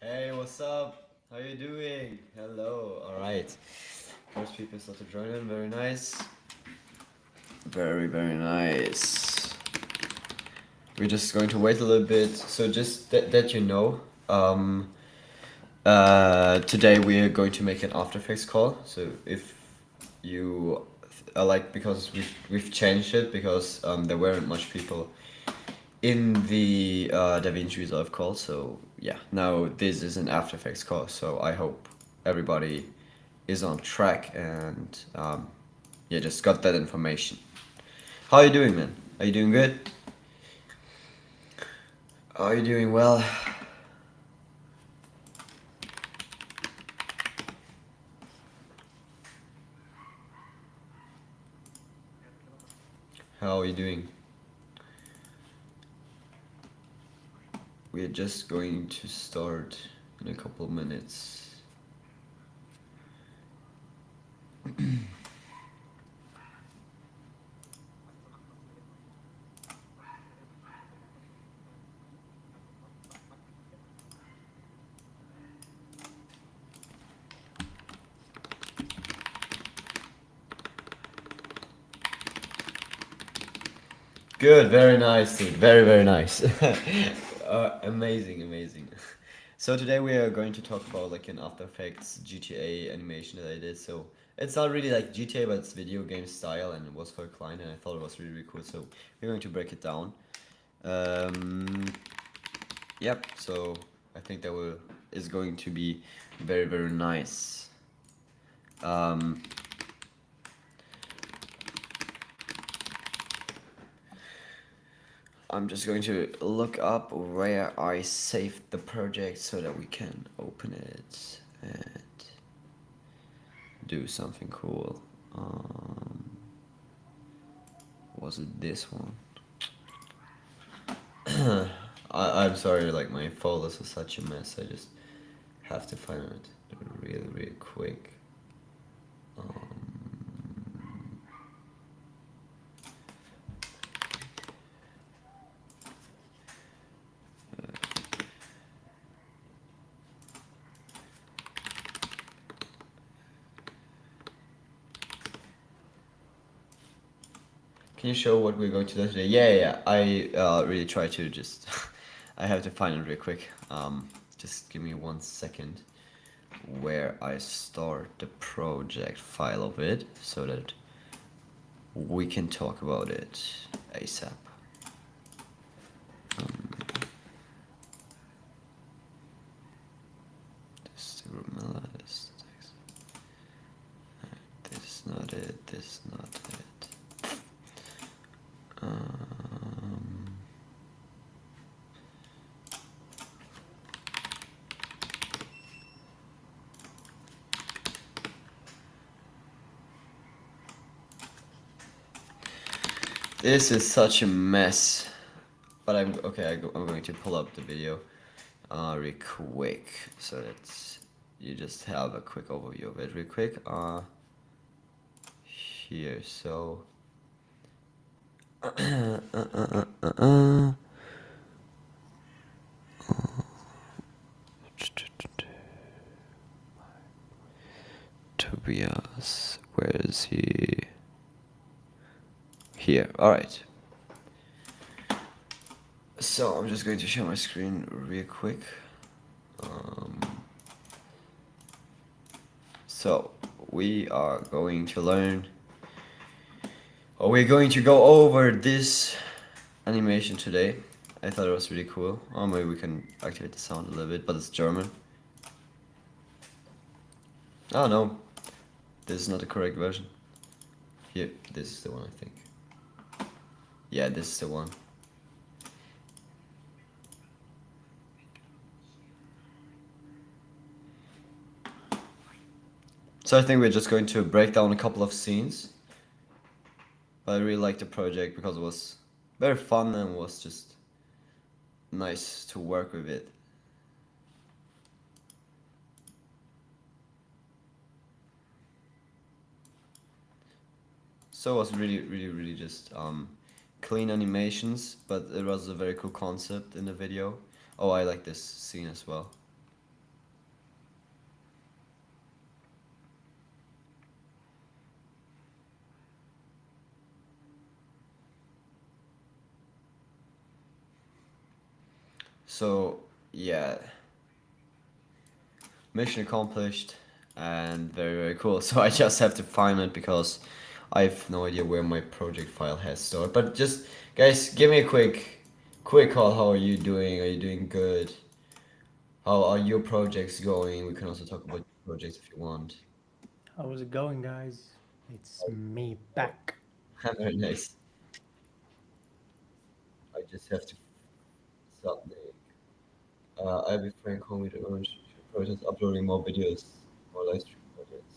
Hey, what's up? How you doing? Hello. All right. First people start to join in. Very nice. Very, very nice. We're just going to wait a little bit. So just that you know, today we are going to make an After Effects call. So if you like, because we've changed it because there weren't much people in the DaVinci Resolve call. So yeah, now this is an After Effects call. So I hope everybody is on track and yeah, just got that information. How are you doing, man? Are you doing good? Are you doing well? How are you doing? We're just going to start in a couple minutes. Good, very nice, dude. Very, very nice. Amazing, amazing. So today we are going to talk about like an After Effects GTA animation that I did. So it's not really like GTA, but it's video game style, and it was for a client, and I thought it was really, really cool. So we're going to break it down. Um, yep. So I think that will is going to be very, very nice. Um, I'm just going to look up where I saved the project so that we can open it and do something cool. Was it this one? I'm sorry, like my folders are such a mess. I just have to find it really, really quick. Can you show what we're going to do today? Yeah. I really try to just. I have to find it real quick. Just give me 1 second. Where I start the project file of it so that we can talk about it ASAP. This is Rumilla, this is not it, this is not it. This is such a mess. But I'm okay. I'm going to pull up the video, real quick, so that you just have a quick overview of it, real quick. Here. So. Tobias, where is he? Here. All right. So I'm just going to share my screen real quick. So we are going to learn, or we're going to go over this animation today. I thought it was really cool. Or maybe we can activate the sound a little bit, but it's German. Oh no, this is not the correct version. Here, this is the one, I think. Yeah, this is the one. So I think we're just going to break down a couple of scenes. But I really liked the project because it was very fun and was just nice to work with it. So it was really just clean animations, but it was a very cool concept in the video. Oh, I like this scene as well. So yeah, mission accomplished, and very very cool. So I just have to find it because I have no idea where my project file has stored. But just guys, give me a quick call. How are you doing? Are you doing good? How are your projects going? We can also talk about your projects if you want. How's it going, guys? It's me back. Very nice. I just have to submit. I'll be frank, home with orange projects, uploading more videos, more live stream projects.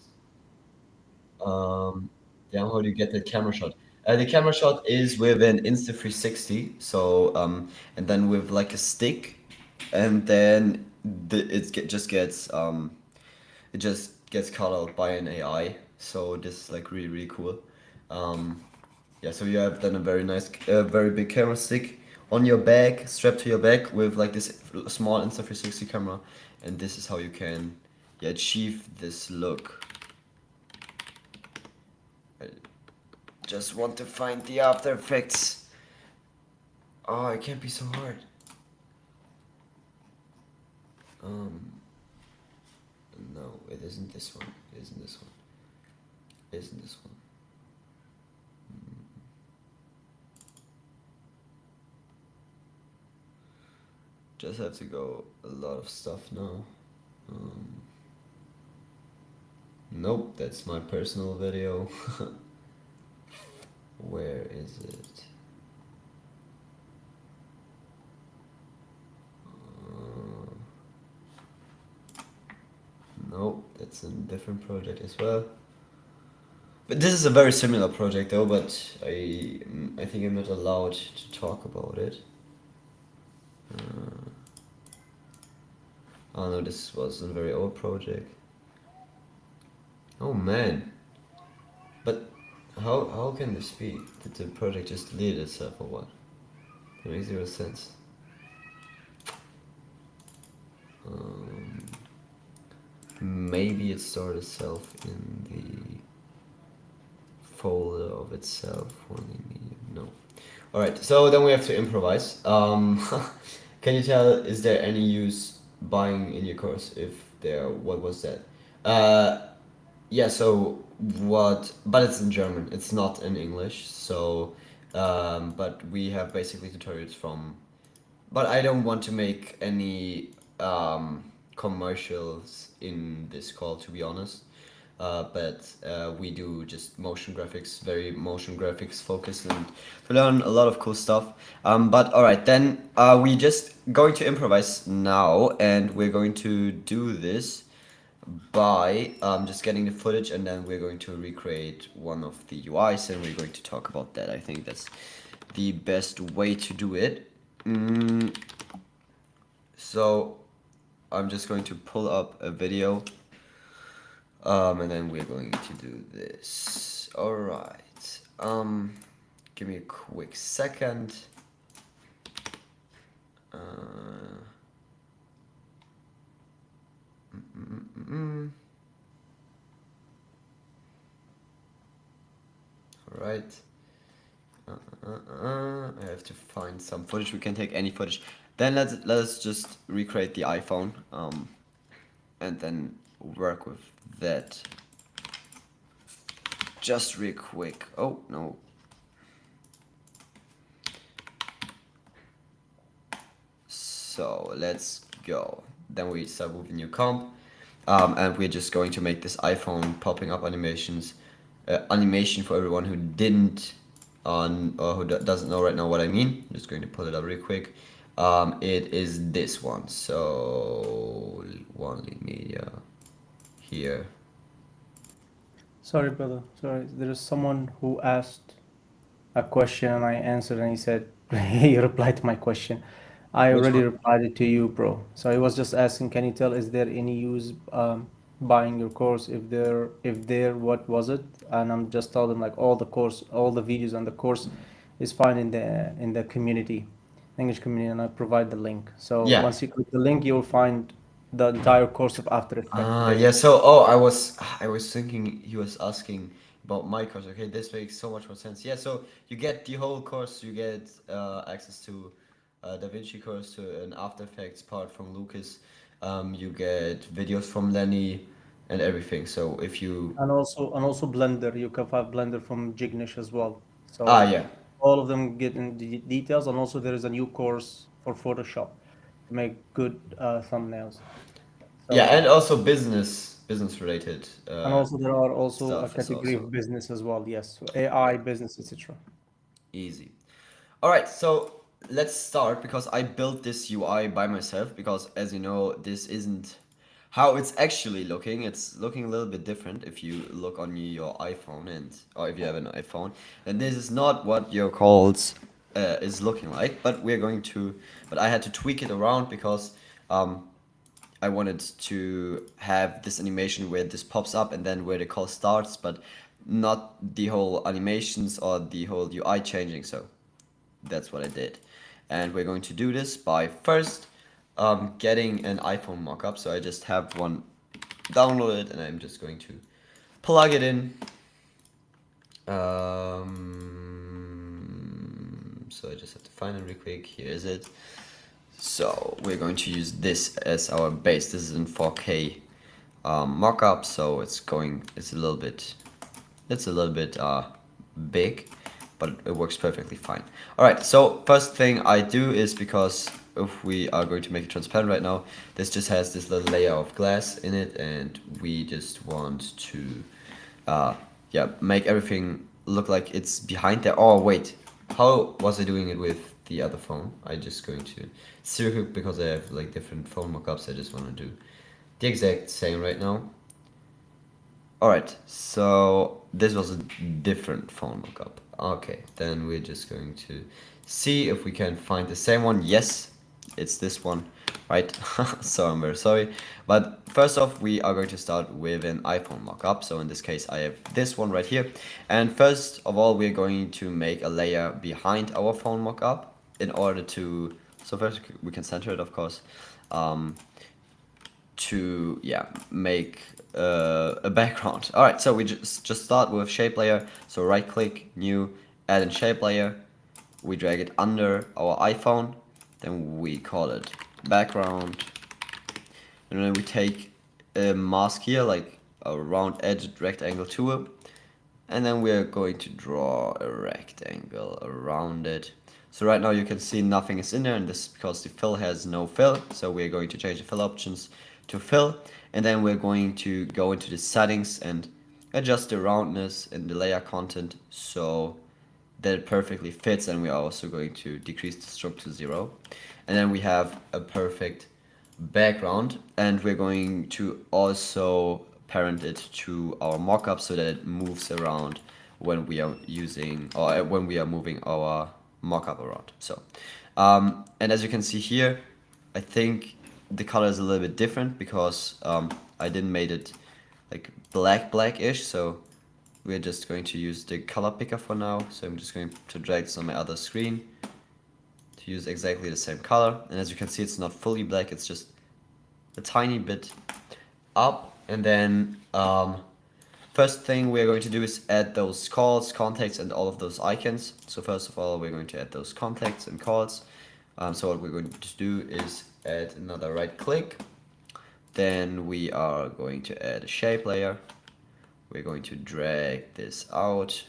Um, Damn, how do you get that camera shot? The camera shot is with an Insta360, so and then with like a stick, and then just gets it just gets cut out by an AI. So this is like really really cool. Um, yeah, so you have then a very nice, very big camera stick on your back, strapped to your back with like this small Insta360 camera, and this is how you can, yeah, achieve this look. I just want to find the After Effects. Oh, it can't be so hard. Um, no, it isn't this one. It isn't this one. It isn't this one. Just have to go a lot of stuff now. Um, nope, that's my personal video. Where is it? Uh, nope, that's a different project as well. But this is a very similar project though, but I think I'm not allowed to talk about it. Uh, oh no, this was a very old project. Oh man, but how can this be? Did the project just delete itself or what? It makes zero sense. Um, Maybe it stored itself in the folder of itself. Only medium. No. All right. So then we have to improvise. Can you tell? Is there any use buying in your course? If there, what was that? Uh, yeah. So what? But it's in German. It's not in English. So, but we have basically tutorials from, but I don't want to make any commercials in this call, to be honest. But we do just motion graphics, very motion graphics focused, and to learn a lot of cool stuff. But all right, then we just going to improvise now, and we're going to do this by just getting the footage, and then we're going to recreate one of the UIs, and we're going to talk about that. I think that's the best way to do it. So I'm just going to pull up a video, and then we're going to do this. All right. Give me a quick second. Uh, all right. I have to find some footage. We can take any footage. Then let's just recreate the iPhone, and then work with that. Just real quick. Oh no. So let's go. Then we start with a new comp, and we're just going to make this iPhone popping up animation for everyone who didn't on or who doesn't know right now what I mean. I'm just going to pull it up real quick. It is this one. So one lead media here. Sorry, brother. Sorry. There is someone who asked a question and I answered and he said he replied to my question. I Which already one? replied it to you, bro. So he was just asking, can you tell is there any use buying your course? If there, what was it? And I'm just telling them like all the videos on the course is found in the community, English community, and I provide the link. So Yeah. once you click the link, you'll find the entire course of After Effects Yeah. there. So, oh, I was thinking he was asking about my course. Okay, this makes so much more sense. Yeah. So you get the whole course. You get access to DaVinci course to an After Effects part from Lucas, you get videos from Lenny and everything. So if you And also Blender. You can find Blender from Jignish as well. So yeah. all of them get in the details. And also there is a new course for Photoshop to make good thumbnails. Yeah, So and also business related and also there are also a stuff is category also of business as well. Yes, so yeah, AI business, etc. easy. All right, so let's start because I built this UI by myself because as you know, this isn't how it's actually looking. It's looking a little bit different if you look on your iPhone and or if you have an iPhone. And this is not what your calls is looking like, but but I had to tweak it around because um, I wanted to have this animation where this pops up and then where the call starts, but not the whole animations or the whole UI changing. So that's what I did. And we're going to do this by first getting an iPhone mockup. So I just have one downloaded and I'm just going to plug it in. So I just have to find it real quick. Here is it. So we're going to use this as our base. This is in 4K mockup, so it's a little bit big, but it works perfectly fine. All right, so first thing I do is because if we are going to make it transparent right now, this just has this little layer of glass in it, and we just want to, yeah, make everything look like it's behind there. Oh wait, how was I doing it with the other phone? I just going to circle because I have like different phone mockups. I just want to do the exact same right now. Alright, so this was a different phone mockup. Okay, then we're just going to see if we can find the same one. Yes, it's this one, right? So I'm very sorry. But first off, we are going to start with an iPhone mockup. So in this case, I have this one right here. And first of all, we're going to make a layer behind our phone mockup in order to, so first we can center it, of course. To yeah make a background. All right, so we just start with shape layer. So right click, new, add in shape layer. We drag it under our iPhone, then we call it background, and then we take a mask here, like a round edged rectangle tool, and then we're going to draw a rectangle around it. So right now you can see nothing is in there, and this is because the fill has no fill. So we're going to change the fill options to fill, and then we're going to go into the settings and adjust the roundness and the layer content so that it perfectly fits, and we're also going to decrease the stroke to 0. And then we have a perfect background, and we're going to also parent it to our mockup so that it moves around when we are using or when we are moving our mockup around. So and as you can see here, I think the color is a little bit different because I didn't made it like blackish, so we're just going to use the color picker for now. So I'm just going to drag this on my other screen to use exactly the same color. And as you can see, it's not fully black, it's just a tiny bit up. And then first thing we're going to do is add those calls, contacts, and all of those icons. So first of all, we're going to add those contacts and calls. So what we're going to do is add another right click. Then we are going to add a shape layer. We're going to drag this out.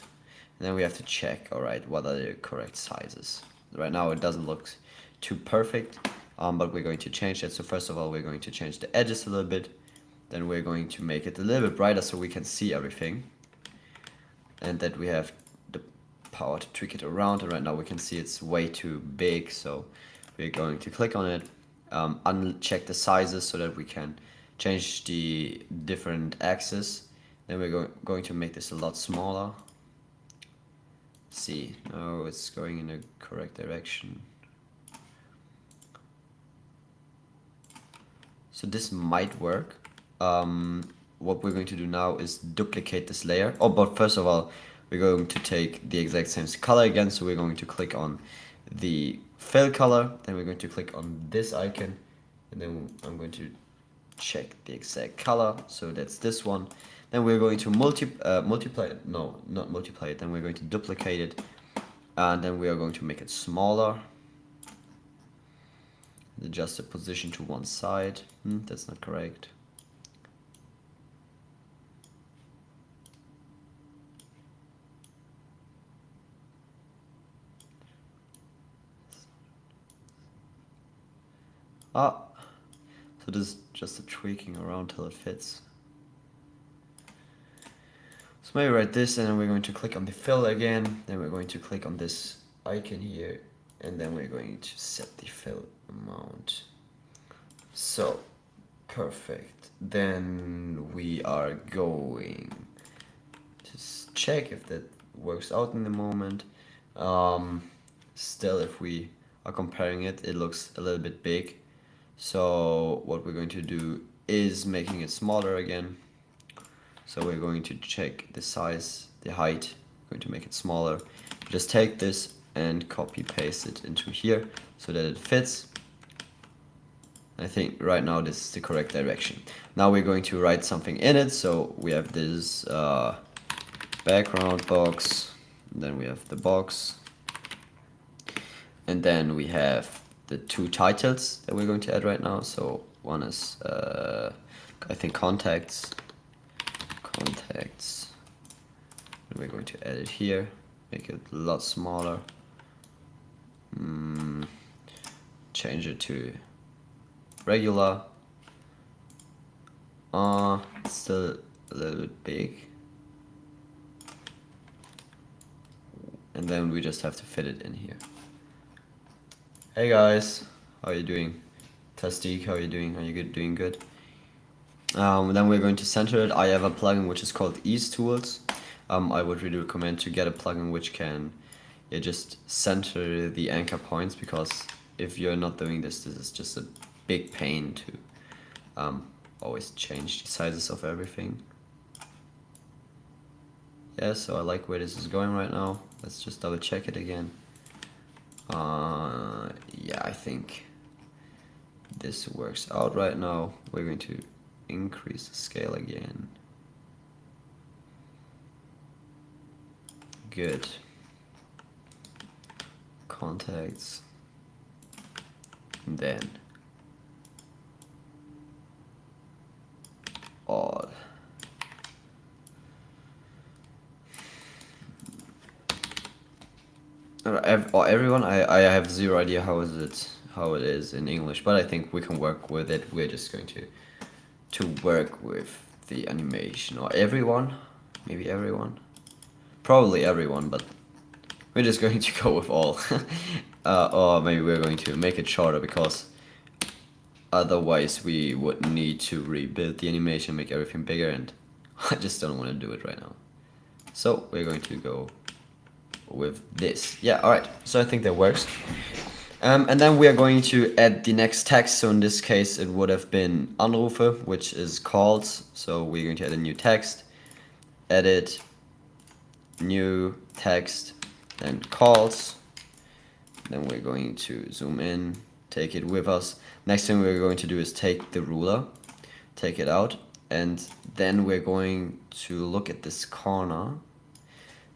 And then we have to check, all right, what are the correct sizes. Right now it doesn't look too perfect, but we're going to change that. So first of all, we're going to change the edges a little bit. Then we're going to make it a little bit brighter so we can see everything. And that we have the power to tweak it around. And right now we can see it's way too big. So we're going to click on it, uncheck the sizes so that we can change the different axes. Then we're going to make this a lot smaller. See, no, it's going in the correct direction. So this might work. What we're going to do now is duplicate this layer. Oh, but first of all, we're going to take the exact same color again. So we're going to click on the fill color. Then we're going to click on this icon. And then I'm going to check the exact color. So that's this one. Then we're going to multiply it. No, not multiply it. Then we're going to duplicate it. And then we are going to make it smaller. adjust the position to one side. That's not correct. So this is just a tweaking around till it fits. So maybe write this, and then we're going to click on the fill again. Then we're going to click on this icon here, and then we're going to set the fill amount. So, perfect. Then we are going to check if that works out in the moment. Still, if we are comparing it, it looks a little bit big. So what we're going to do is making it smaller again. So we're going to check the size, the height, going to make it smaller. Just take this and copy paste it into here so that it fits. I think right now this is the correct direction. Now we're going to write something in it. So we have this background box, and then we have the box, and then we have the two titles that we're going to add right now. So one is I think contacts, and we're going to add it here, make it a lot smaller, change it to regular. It's still a little bit big, and then we just have to fit it in here. Hey guys, how are you doing? Tastique, how are you doing? Are you good? Doing good? Then we're going to center it. I have a plugin which is called Ease Tools. I would really recommend to get a plugin which can just center the anchor points, because if you're not doing this, this is just a big pain to always change the sizes of everything. Yeah, so I like where this is going right now. Let's just double check it again. Yeah, I think this works out right now. We're going to increase the scale again. Good. Contacts. And then all. Everyone, I have zero idea how it is in English, but I think we can work with it. We're just going to work with the animation. Or everyone, maybe everyone, probably everyone, but we're just going to go with all. Or maybe we're going to make it shorter, because otherwise we would need to rebuild the animation, make everything bigger, and I just don't want to do it right now. So we're going to go with this. Yeah, alright, so I think that works. And then we are going to add the next text. So in this case it would have been Anrufe, which is calls. So we're going to add a new text, edit, new text, and calls. Then we're going to zoom in, take it with us. Next thing we're going to do is take the ruler, take it out, and then we're going to look at this corner.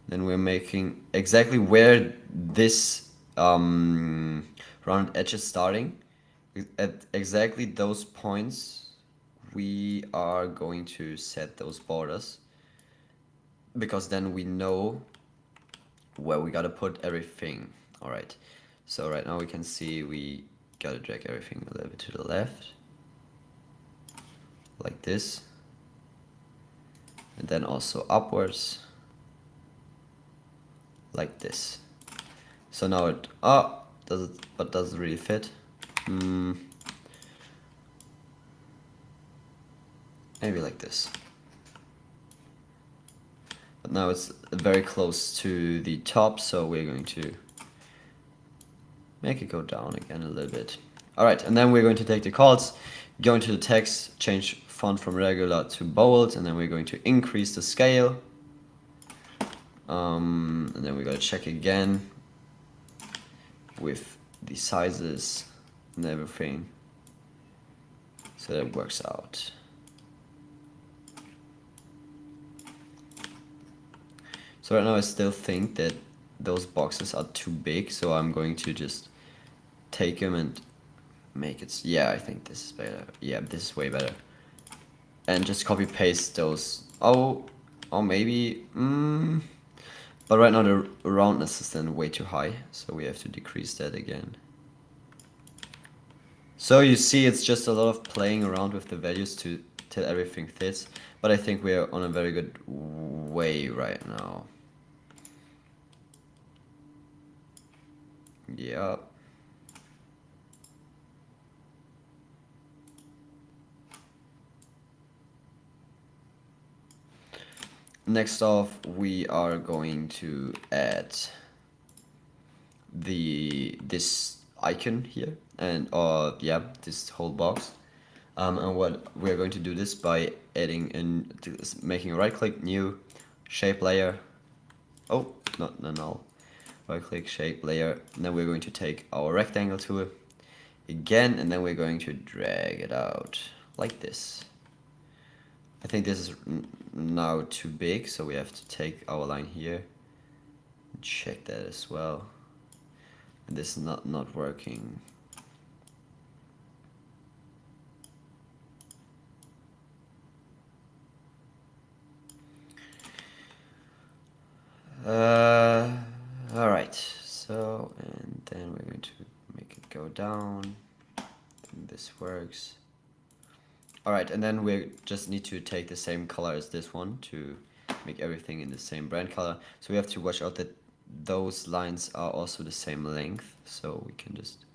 Then we're making exactly where this round edge is starting. At exactly those points, we are going to set those borders, because then we know where we gotta put everything. Alright, so right now we can see we gotta drag everything a little bit to the left, like this, and then also upwards, like this. So now it does it, but does it really fit? Maybe like this. But now it's very close to the top, so we're going to make it go down again a little bit. Alright, and then we're going to take the calls, go into the text, change font from regular to bold, and then we're going to increase the scale. And then we're going to check again with the sizes and everything, so that it works out. So right now I still think that those boxes are too big, so I'm going to just take them and make it, yeah, I think this is better. Yeah, this is way better. And just copy paste those. Oh, or maybe, but right now the roundness is then way too high, so we have to decrease that again. So you see, it's just a lot of playing around with the values to till everything fits, but I think we are on a very good way right now. Yeah. Next off, we are going to add this icon here, and yeah, this whole box. And what we're going to do this by adding in, making a right click, new shape layer. Oh, not null. Right click, shape layer. And then we're going to take our rectangle tool again, and then we're going to drag it out like this. I think this is now too big, so we have to take our line here, check that as well. And this is not working. All right. So, and then we're going to make it go down. And this works. All right, and then we just need to take the same color as this one to make everything in the same brand color. So we have to watch out that those lines are also the same length. So we can just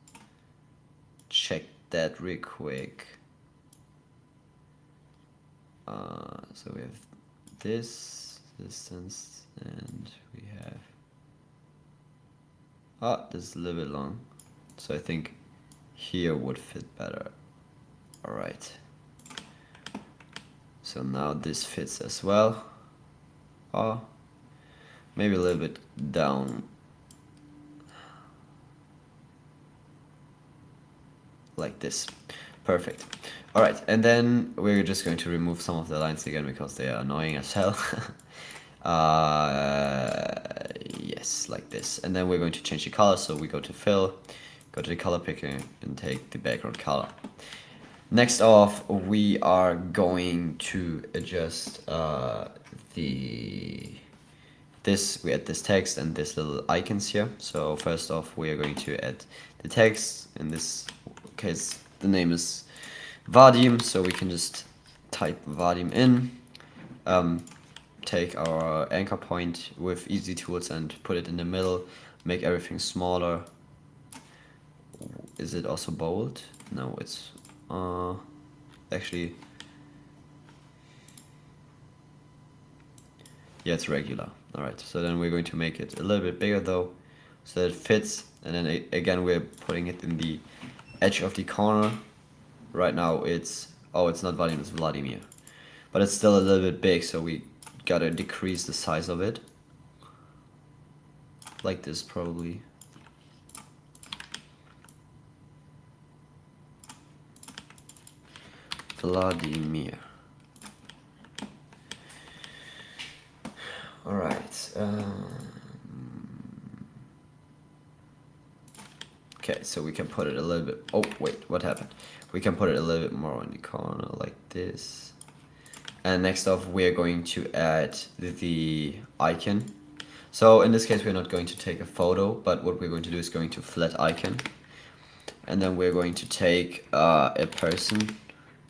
check that real quick. So we have this distance, and we have, this is a little bit long, so I think here would fit better. All right. So now this fits as well. Maybe a little bit down. Like this. Perfect. All right, and then we're just going to remove some of the lines again because they are annoying as hell. Yes, like this. And then we're going to change the color, so we go to fill, go to the color picker, and take the background color. Next off, we are going to adjust we add this text and this little icons here. So first off, we are going to add the text. In this case, the name is Vadim, so we can just type Vadim in. Take our anchor point with easy tools and put it in the middle. Make everything smaller. Is it also bold? No, it's actually, yeah, it's regular. All right, so then we're going to make it a little bit bigger though, so that it fits. And then again, we're putting it in the edge of the corner. Right now it's not Vadim, it's Vladimir, but it's still a little bit big, so we gotta decrease the size of it, like this probably. Vladimir. All right. Okay, so we can put it a little bit. Oh wait, what happened? We can put it a little bit more in the corner, like this. And next off, we are going to add the icon. So in this case, we're not going to take a photo, but what we're going to do is going to flat icon. And then we're going to take a person.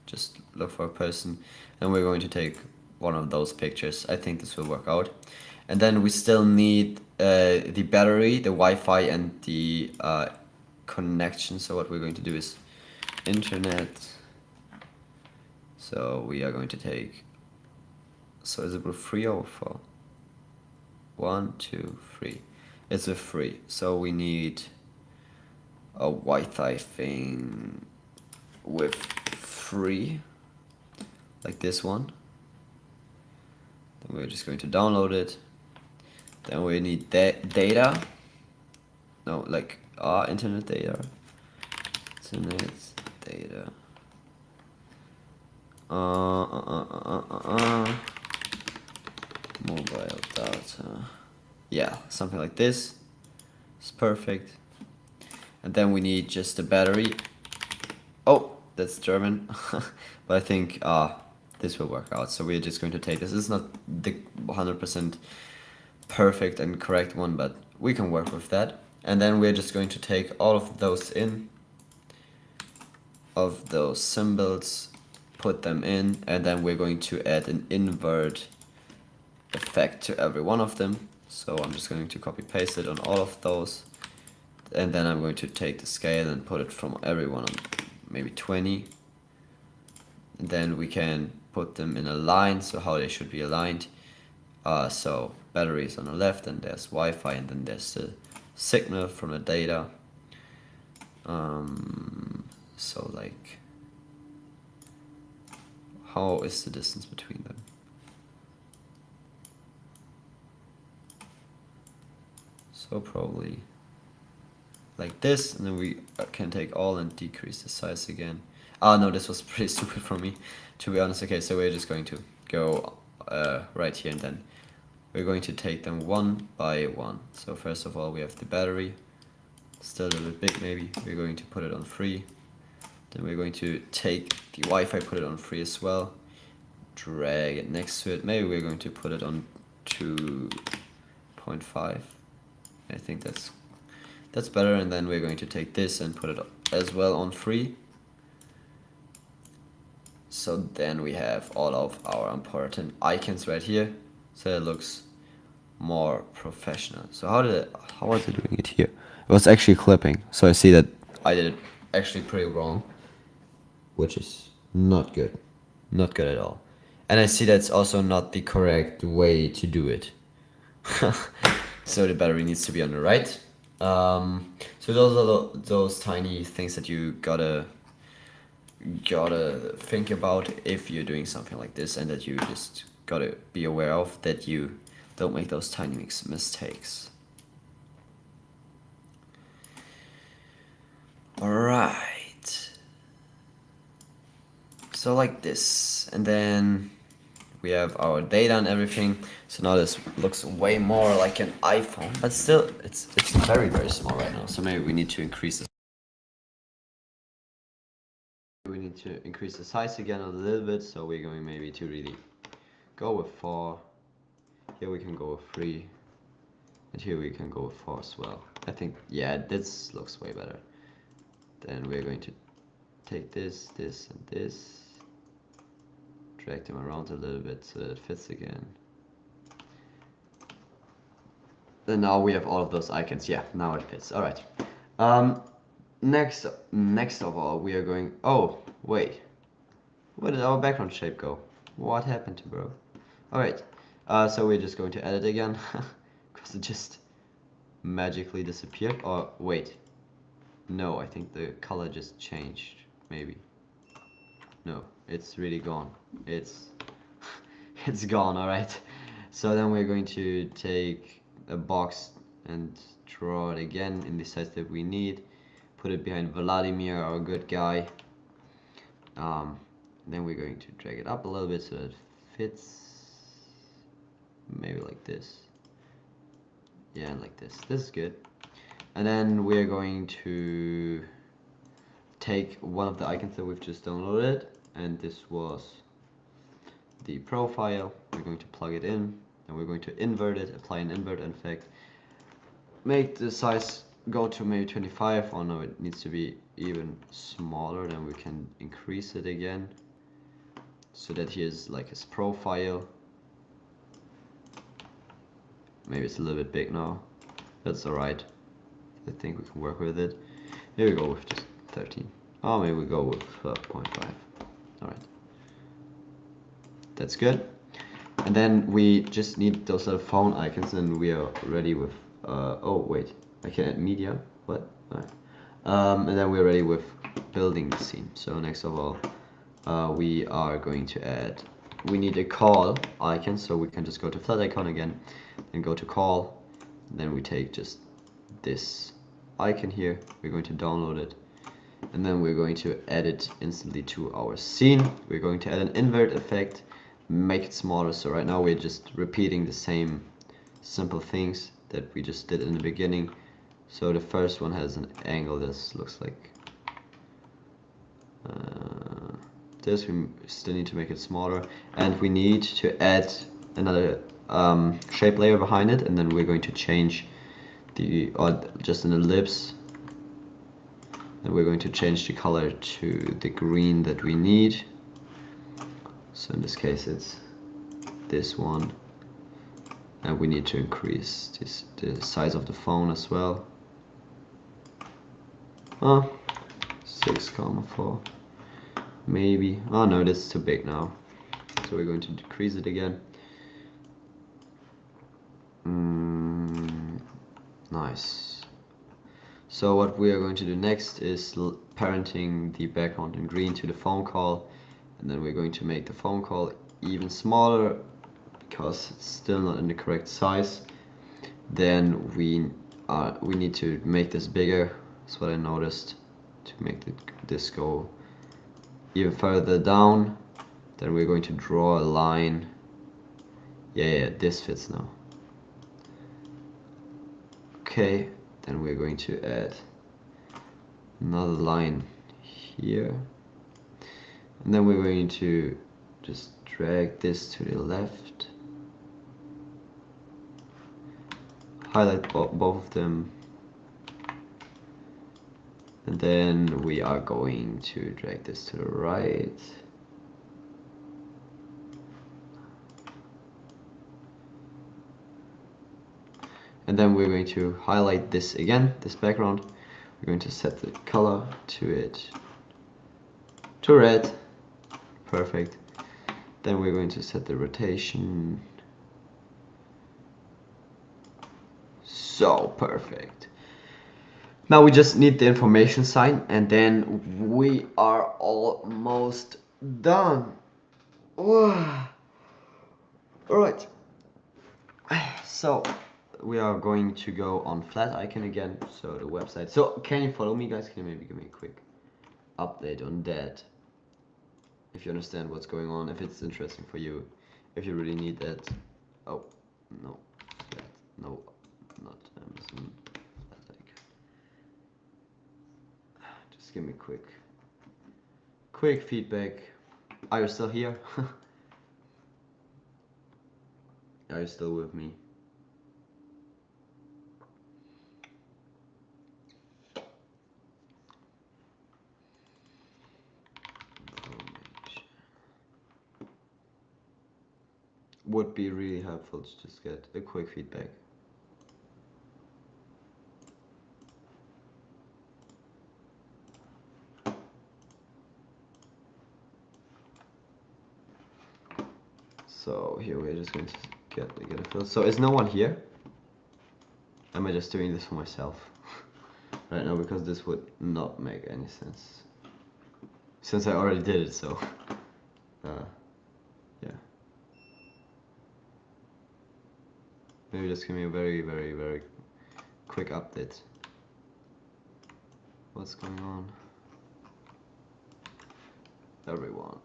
Just look for a person. And we're going to take one of those pictures. I think this will work out. And then we still need the battery, the Wi-Fi, and the connection. So what we're going to do is internet. So we are going to take, so is it with 3 or 4? 1, 2, 3. It's with 3. So we need a Wi-Fi thing with 3, like this one. Then we're just going to download it. Then we need data. No, like internet data. Internet data. Mobile data. Yeah, something like this. It's perfect. And then we need just the battery. Oh, that's German. But I think this will work out. So we're just going to take this. This is not the 100% perfect and correct one, but we can work with that. And then we're just going to take all of those in, of those symbols, put them in, and then we're going to add an invert effect to every one of them. So I'm just going to copy paste it on all of those, and then I'm going to take the scale and put it from everyone on maybe 20. And then we can put them in a line, so how they should be aligned. So batteries on the left, and there's Wi-Fi, and then there's the signal from the data. So like, how is the distance between them? So probably like this, and then we can take all and decrease the size again. No, this was pretty stupid for me, to be honest. Okay, so we're just going to go right here, and then we're going to take them one by one. So first of all, we have the battery, still a little bit big maybe. We're going to put it on 3. Then we're going to take the Wi-Fi, put it on 3 as well, drag it next to it. Maybe we're going to put it on 2.5. I think that's better. And then we're going to take this and put it as well on 3. So then we have all of our important icons right here, so it looks more professional. So how was it doing it here? It was actually clipping, so I see that I did it actually pretty wrong, which is not good, not good at all. And I see that's also not the correct way to do it. So the battery needs to be on the right. So those are those tiny things that you gotta think about if you're doing something like this, and that you just gotta be aware of, that you don't make those tiny mistakes. Alright. So like this, and then we have our data and everything. So now this looks way more like an iPhone, but still it's very, very small right now. So maybe we need to increase this. We need to increase the size again a little bit, so we're going maybe to really go with 4. Here we can go with 3, and here we can go with 4 as well. I think, yeah, this looks way better. Then we're going to take this, this, and this, drag them around a little bit so that it fits again. Then now we have all of those icons. Yeah, now it fits. All right. Next of all, we are going. Oh, wait. Where did our background shape go? What happened to bro? All right. So we're just going to edit again, because it just magically disappeared. Or wait. No, I think the color just changed. Maybe. No, it's really gone. It's it's gone. All right. So then we're going to take a box and draw it again in the size that we need. Put it behind Vladimir, our good guy. Then we're going to drag it up a little bit so it fits. Maybe like this. Yeah, like this. This is good. And then we're going to take one of the icons that we've just downloaded, and this was the profile. We're going to plug it in, and we're going to invert it, apply an invert effect, make the size go to maybe 25. Oh no, it needs to be even smaller. Then we can increase it again, so that here's like his profile. Maybe it's a little bit big now. That's alright. I think we can work with it. Here we go with just 13. Oh, maybe we go with 0.5. Alright. That's good. And then we just need those little phone icons, and we are ready with oh wait, I can add media. What? Alright. And then we're ready with building the scene. So next of all, we are going to add, we need a call icon, so we can just go to flat icon again and go to call. And then we take just this icon here, we're going to download it, and then we're going to add it instantly to our scene. We're going to add an invert effect, make it smaller. So right now we're just repeating the same simple things that we just did in the beginning. So the first one has an angle. This looks like this we still need to make it smaller, and we need to add another shape layer behind it, and then we're going to change the, or just an ellipse, and we're going to change the color to the green that we need. So in this case it's this one, and we need to increase the size of the phone as well. 6,4 maybe. Oh no, this is too big now, so we're going to decrease it again. Nice. So what we are going to do next is parenting the background in green to the phone call, and then we're going to make the phone call even smaller because it's still not in the correct size. Then we need to make this bigger. That's what I noticed, to make this go even further down. Then we're going to draw a line. Yeah, this fits now. Okay, then we're going to add another line here, and then we're going to just drag this to the left, highlight both of them, and then we are going to drag this to the right. And then we're going to highlight this again, this background. We're going to set the color to red. Perfect. Then we're going to set the rotation. So perfect. Now we just need the information sign, and then we are almost done. Alright. So we are going to go on flat icon again, so the website. So can you follow me, guys? Can you maybe give me a quick update on that, if you understand what's going on, if it's interesting for you, if you really need that. Oh no, flat. No, not Amazon. Flat icon. Just give me quick feedback. Are you still here? Are you still with me? Would be really helpful to just get a quick feedback. So here we're just going to get a fill. So is no one here? Am I just doing this for myself right now, because this would not make any sense since I already did it, so yeah. Maybe just give me a very quick update. What's going on, everyone?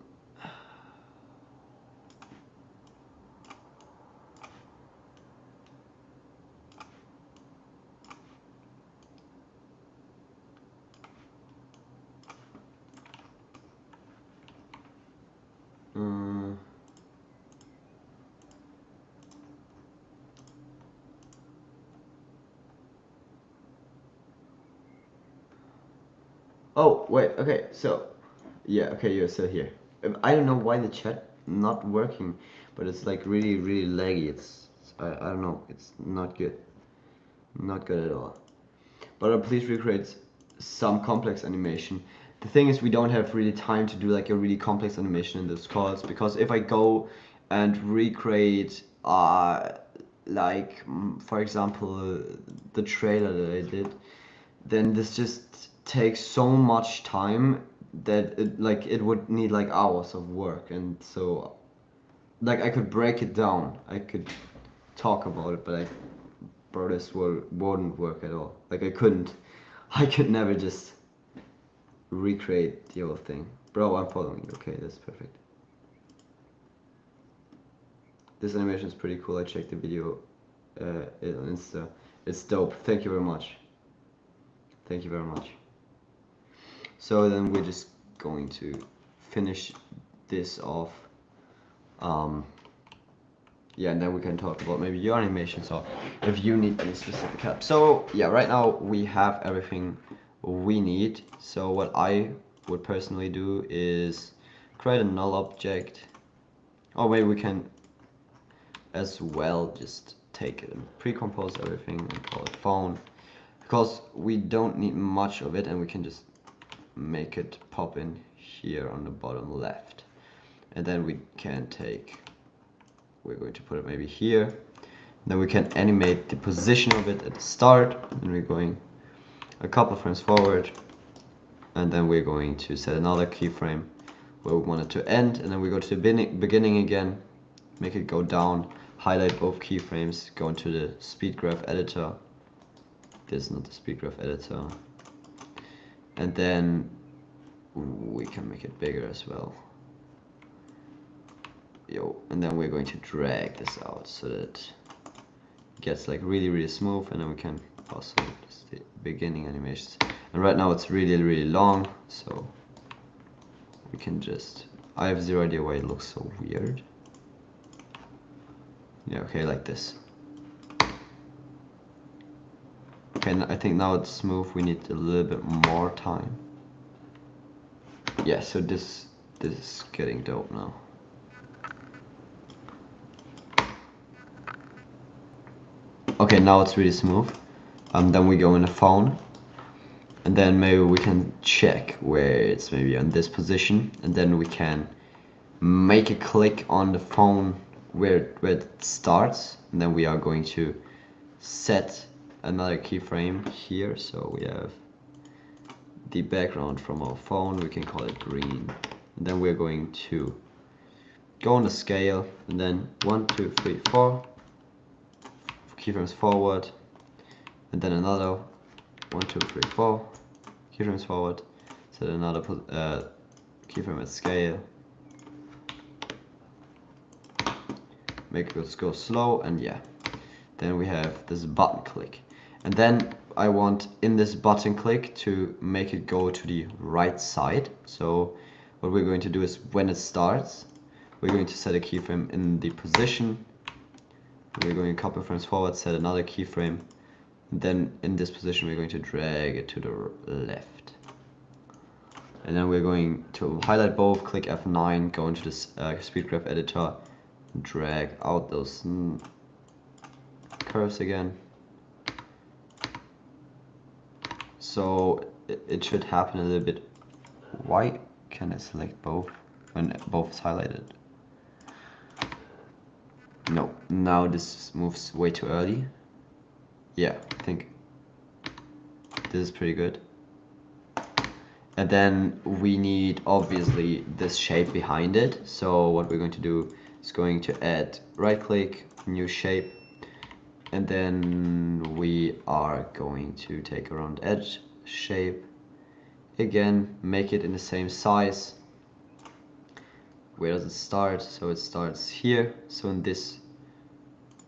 Oh wait, okay, so yeah, okay, you're still here. I don't know why the chat not working, but it's like really laggy. I don't know, it's not good, not good at all. But please recreate some complex animation. The thing is, we don't have really time to do like a really complex animation in this calls, because if I go and recreate like for example the trailer that I did, then this just takes so much time that it would need like hours of work. And so like I could break it down, I could talk about it, but bro, this wouldn't work at all. Like I could never just recreate the whole thing. Bro, I'm following you. Okay, that's perfect. This animation is pretty cool. I checked the video on Insta. It's dope. Thank you very much. Thank you very much. So then we're just going to finish this off. Yeah, and then we can talk about maybe your animations or if you need any specific help. So yeah, right now we have everything we need. So what I would personally do is create a null object. Or maybe we can as well just take it and pre-compose everything and call it phone, because we don't need much of it and we can just make it pop in here on the bottom left. And then we can take, we're going to put it maybe here. Then we can animate the position of it at the start, and we're going a couple frames forward, and then we're going to set another keyframe where we want it to end, and then we go to the beginning again, make it go down, highlight both keyframes, go into the speed graph editor. This is not the speed graph editor. And then we can make it bigger as well. And then we're going to drag this out so that it gets like really smooth, and then we can also just the beginning animations. And right now it's really long, so we can just, I have zero idea why it looks so weird. Yeah, okay, like this. Okay, I think now it's smooth. We need a little bit more time. Yeah, so this is getting dope now. Okay, now it's really smooth. Then we go in the phone, and then maybe we can check where it's maybe on this position, and then we can make a click on the phone where it starts, and then we are going to set another keyframe here. So we have the background from our phone, we can call it green, and then we're going to go on the scale, and then 1, 2, 3, 4 keyframes forward, and then another 1, 2, 3, 4 keyframes forward, set another keyframe at scale, make it go slow, and yeah, then we have this button click. And then I want in this button click to make it go to the right side. So what we're going to do is when it starts, we're going to set a keyframe in the position. We're going a couple frames forward, set another keyframe. And then in this position we're going to drag it to the left. And then we're going to highlight both, click F9, go into this speed graph editor, drag out those curves again. So it should happen a little bit. Why can I select both when both is highlighted? No, now this moves way too early. Yeah, I think this is pretty good. And then we need obviously this shape behind it. So what we're going to do is going to add right click, new shape, and then we are going to take around edge shape again, make it in the same size. Where does it start? So it starts here, so in this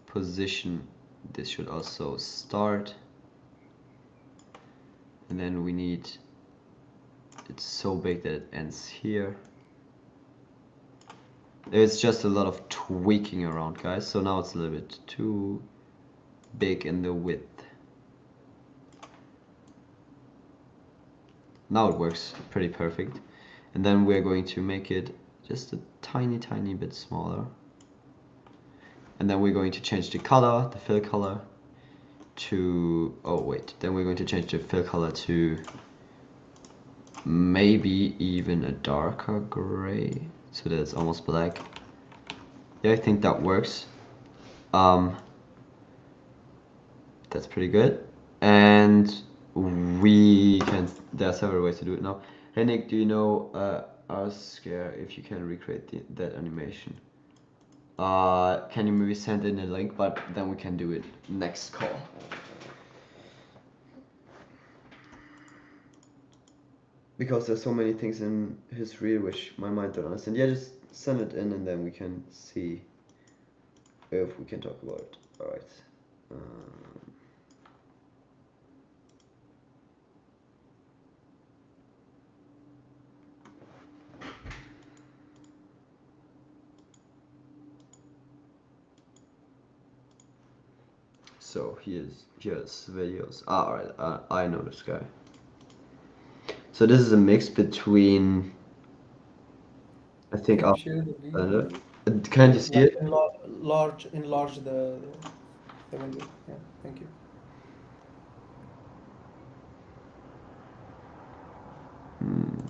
position this should also start, and then we need, it's so big that it ends here. It's just a lot of tweaking around, guys, so now it's a little bit too big in the width. Now it works pretty perfect. And then we're going to make it just a tiny bit smaller. And then we're going to change the color, the fill color to, oh wait, then we're going to change the fill color to maybe even a darker gray, so that it's almost black. Yeah, I think that works. That's pretty good. And we can, there are several ways to do it now. Hey Nick, do you know, ask if you can recreate that animation? Can you maybe send in a link, but then we can do it next call. Because there's so many things in history which my mind don't understand. Yeah, just send it in and then we can see if we can talk about it. Alright. So here's videos. Ah, all right, I know this guy. So this is a mix between, I think, Can you share the video? can't you see Like it? enlarge the window. Yeah, thank you. Hmm.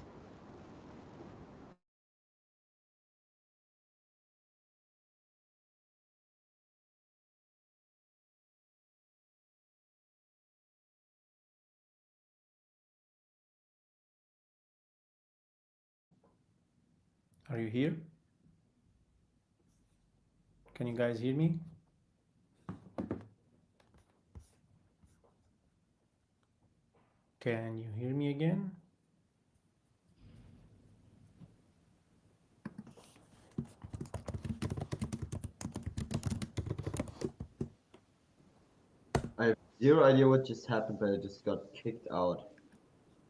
Are you here? Can you guys hear me? Can you hear me again? I have zero idea what just happened, but I just got kicked out.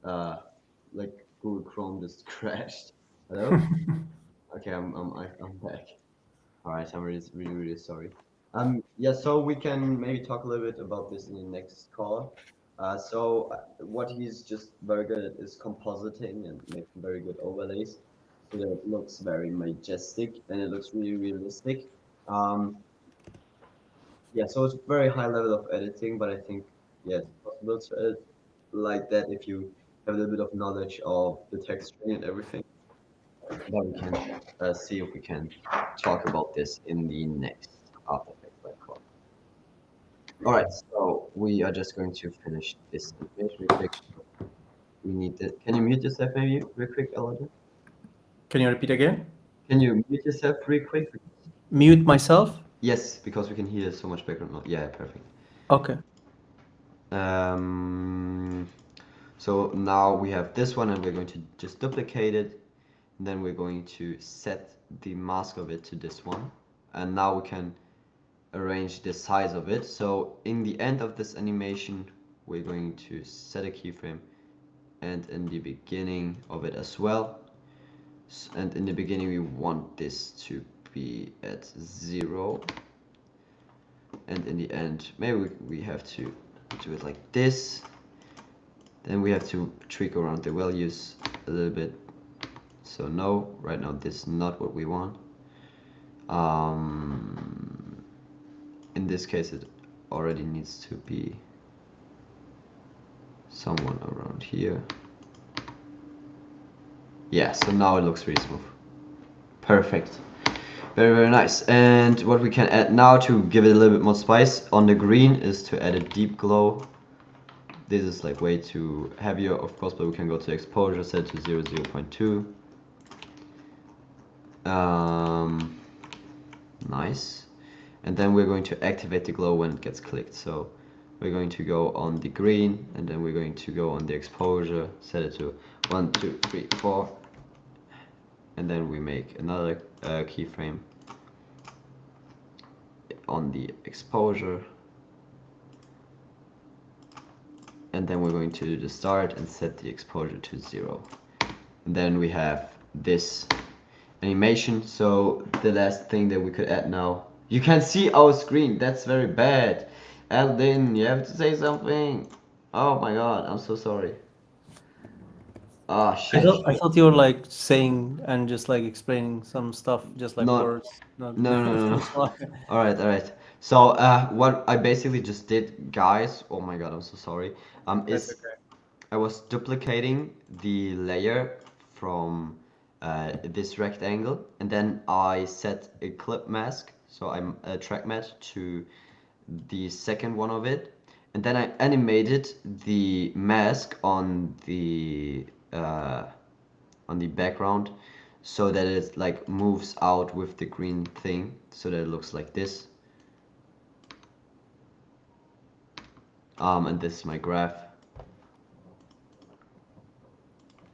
Uh, like Google Chrome just crashed. Hello? Okay, I'm back. All right, I'm really sorry. Yeah, so we can maybe talk a little bit about this in the next call. What he's just very good at is compositing and making very good overlays, so that it looks very majestic and it looks really realistic. Um, yeah, so it's very high level of editing, but I think yeah, it's possible to edit like that if you have a little bit of knowledge of the texturing and everything. But we can see if we can talk about this in the next After Effects live call. All right, so we are just going to finish this animation real quick. We need this. Can you mute yourself maybe real quick, Elijah? Can you repeat again? Can you mute yourself real quick? Mute myself? Yes, because we can hear so much background noise. Yeah, perfect. Okay. Um, so now we have this one and we're going to just duplicate it. And then we're going to set the mask of it to this one. And now we can arrange the size of it. So in the end of this animation, we're going to set a keyframe and in the beginning of it as well. And in the beginning, we want this to be at 0. And in the end, maybe we have to do it like this. Then we have to tweak around the values a little bit. So no, right now this is not what we want. In this case, it already needs to be someone around here. Yeah, so now it looks really smooth. Perfect. Very nice. And what we can add now to give it a little bit more spice on the green is to add a deep glow. This is like way too heavier, of course, but we can go to exposure, set to 0.2. Nice. And then we're going to activate the glow when it gets clicked. So we're going to go on the green, and then we're going to go on the exposure, set it to 1, 2, 3, 4. And then we make another keyframe on the exposure. And then we're going to do the start and set the exposure to 0. And then we have this animation. So the last thing that we could add now, you can see our screen. That's very bad. Aldin, you have to say something. Oh my god, I'm so sorry. Ah, shit. I thought you were like saying and just like explaining some stuff, just like No, words. Not no. that's why. All right. So, what I basically just did, guys, oh my god, I'm so sorry, That's is okay. I was duplicating the layer from this rectangle, and then I set a clip mask, so I'm a track matte to the second one of it, and then I animated the mask on the background so that it like moves out with the green thing, so that it looks like this. And this is my graph.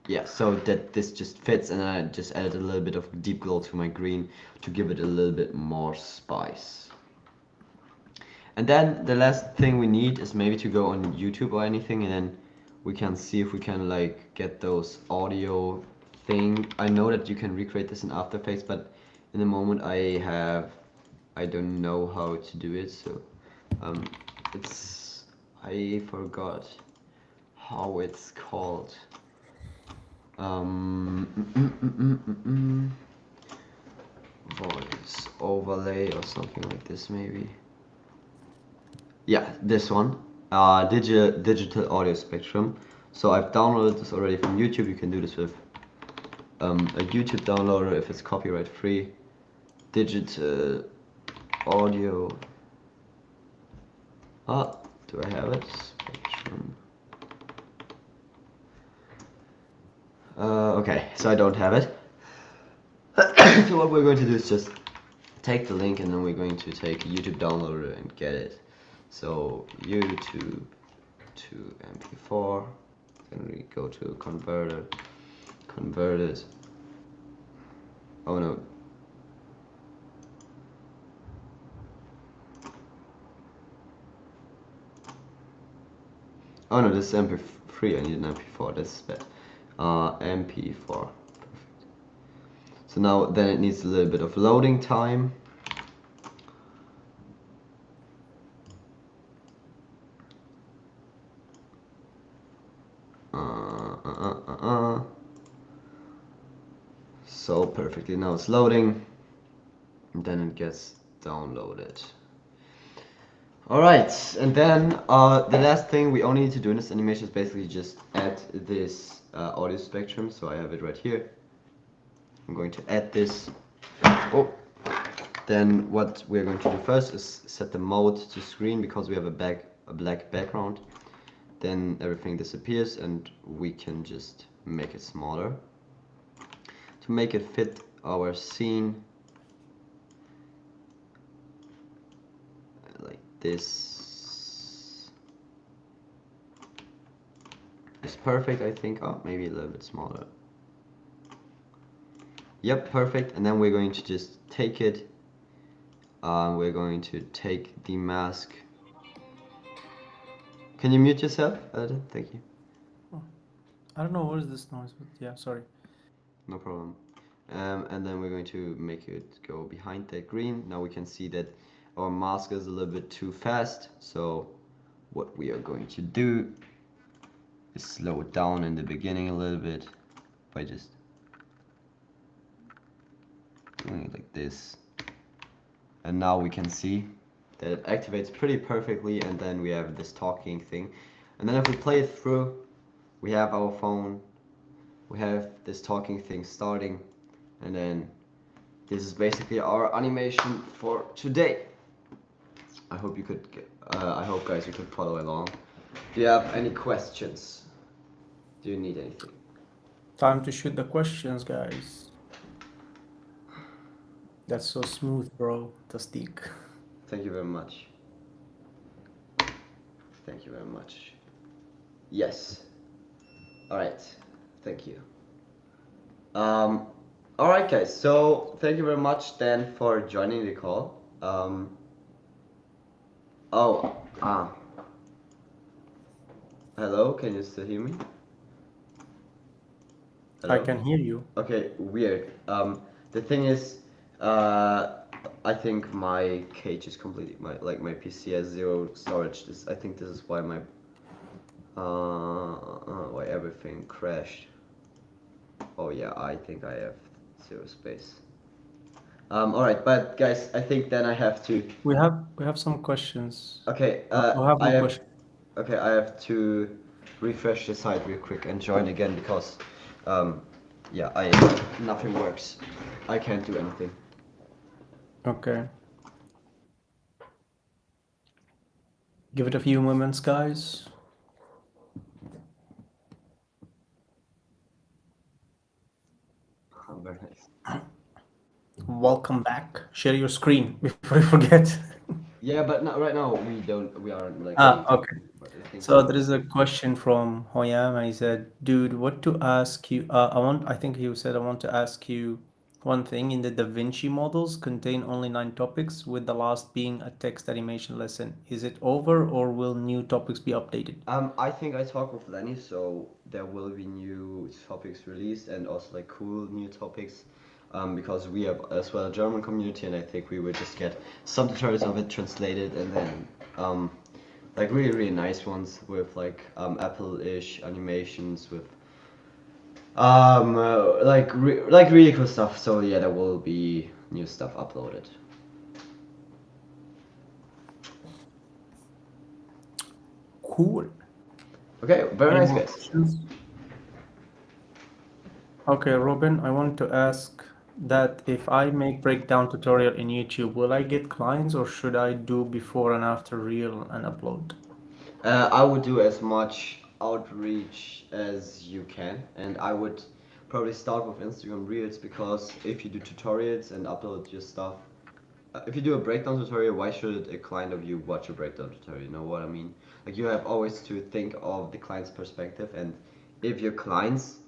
Yeah, so that this just fits, and I just added a little bit of deep glow to my green to give it a little bit more spice. And then the last thing we need is maybe to go on YouTube or anything, and then we can see if we can like get those audio think I know that you can recreate this in After Effects, but in the moment I don't know how to do it, so um, it's I forgot how it's called. Um, mm, mm, mm, mm, mm, Voice overlay or something like this, maybe. Yeah, this one. Digital audio spectrum. So I've downloaded this already from YouTube. You can do this with a YouTube downloader if it's copyright free. Digital audio. Ah, do I have it? Spectrum. Okay, so I don't have it. So what we're going to do is just take the link and then we're going to take a YouTube downloader and get it. So YouTube to MP4, then we go to converter, convert it. Oh no. Oh no, this is MP3, I need an MP4, that's bad. MP4, perfect. So now then it needs a little bit of loading time. So perfectly, now it's loading, and then it gets downloaded. Alright, and then the last thing we only need to do in this animation is basically just add this audio spectrum. So I have it right here. I'm going to add this. Oh, then what we're going to do first is set the mode to screen because we have a black background. Then everything disappears and we can just make it smaller. To make it fit our scene, like this is perfect, I think. Oh, maybe a little bit smaller. Yep, perfect. And then we're going to just take it. We're going to take the mask. Can you mute yourself, Aladdin? Thank you. I don't know what is this noise, but yeah, sorry. No problem. And then we're going to make it go behind that green. Now we can see that our mask is a little bit too fast. So what we are going to do is slow it down in the beginning a little bit by just doing it like this. And now we can see that it activates pretty perfectly, and then we have this talking thing. And then if we play it through, we have our phone, we have this talking thing starting, and then this is basically our animation for today. I hope you could I hope guys you could follow along. Do you have any questions? Do you need anything? Time to shoot the questions, guys. That's so smooth, bro. Tasdeeq. Thank you very much. Thank you very much. Yes. Alright. Thank you. Alright guys, so thank you very much then for joining the call. Hello, can you still hear me? I Hello? can hear you. Okay, weird. The thing is, I think my cage is completely my PC has zero storage. I think this is why why everything crashed. Oh yeah, I think I have zero space. All right, but guys, I think then I have to. We have some questions. Okay, We have I one have. question. Okay, I have to refresh the site real quick and join again because, yeah, nothing works. I can't do anything. Okay. Give it a few moments, guys. Oh, very nice. Welcome back. Share your screen before you forget. Yeah, but not right now. We aren't like. Okay. So there is a question from Hoyam, and he said, "Dude, what to ask you? I think he said I want to ask you One thing in the DaVinci models contain only 9 topics, with the last being a text animation lesson. Is it over or will new topics be updated? I think I talked with Lenny, so there will be new topics released and also like cool new topics. Because we have as well a German community, and I think we will just get some tutorials of it translated, and then like really nice ones with like Apple-ish animations with like really cool stuff. So yeah, there will be new stuff uploaded. Cool. Okay, very Any nice, more guys. questions? Okay, Robin, I want to ask that if I make breakdown tutorial in YouTube, will I get clients or should I do before and after reel and upload? I would do as much outreach as you can, and I would probably start with Instagram Reels, because if you do tutorials and upload your stuff, if you do a breakdown tutorial, why should a client of you watch a breakdown tutorial? You know what I mean? Like, you have always to think of the client's perspective, and if your clients,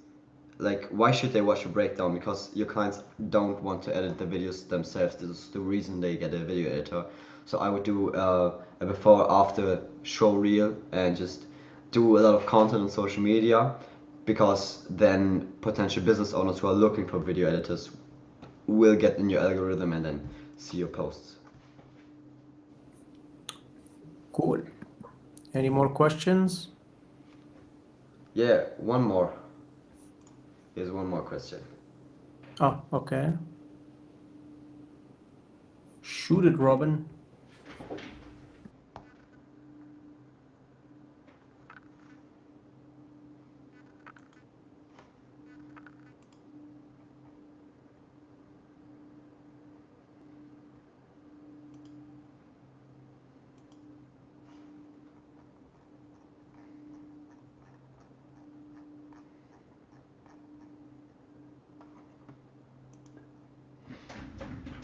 like, why should they watch a breakdown? Because your clients don't want to edit the videos themselves. This is the reason they get a video editor. So I would do a before after show reel and just do a lot of content on social media, because then potential business owners who are looking for video editors will get in your algorithm and then see your posts. Cool. Any more questions? Yeah, one more. Here's one more question. Oh, okay. Shoot it, Robin.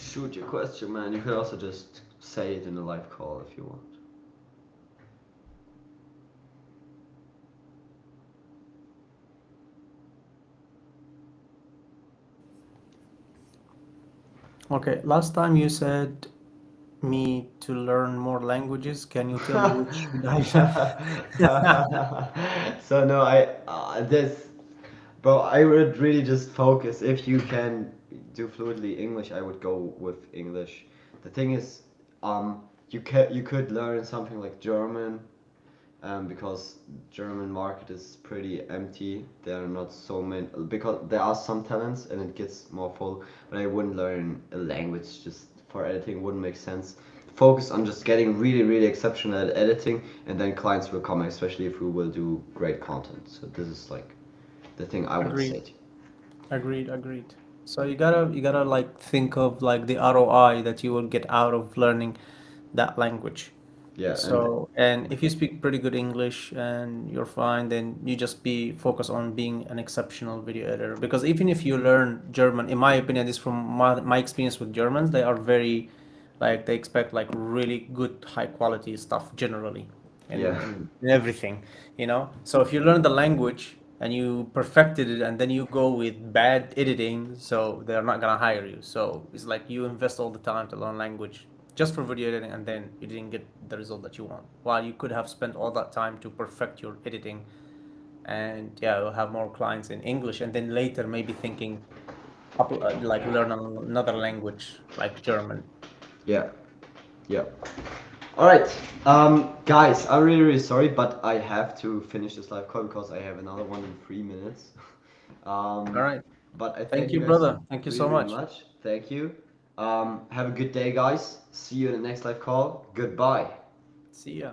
Shoot your question, man. You could also just say it in a live call if you want. Okay, last time you said me to learn more languages. Can you tell me which should I learn? So no, bro, I would really just focus. If you can do fluently English, I would go with English. The thing is, you could learn something like German, because German market is pretty empty. There are not so many, because there are some talents and it gets more full. But I wouldn't learn a language just for editing. Wouldn't make sense. Focus on just getting really exceptional at editing, and then clients will come, especially if we will do great content. So this is like the thing I would Agreed. say. Agreed. So you gotta like think of like the ROI that you will get out of learning that language. Yeah, So, and if you speak pretty good English and you're fine, then you just be focused on being an exceptional video editor. Because even if you learn German, in my opinion, this from my experience with Germans, they are very, like, they expect like really good, high quality stuff generally yeah, in everything, you know? So if you learn the language and you perfected it and then you go with bad editing, so they're not gonna hire you. So it's like you invest all the time to learn language just for video editing and then you didn't get the result that you want. While you could have spent all that time to perfect your editing and yeah, you'll have more clients in English and then later maybe thinking like learn another language like German. yeah, yeah. All right, guys, I'm really sorry, but I have to finish this live call because I have another one in 3 minutes. All Um, right. but I Thank thank you you, guys brother. Thank you so really much. much. Thank you. Have a good day, guys. See you in the next live call. Goodbye. See ya.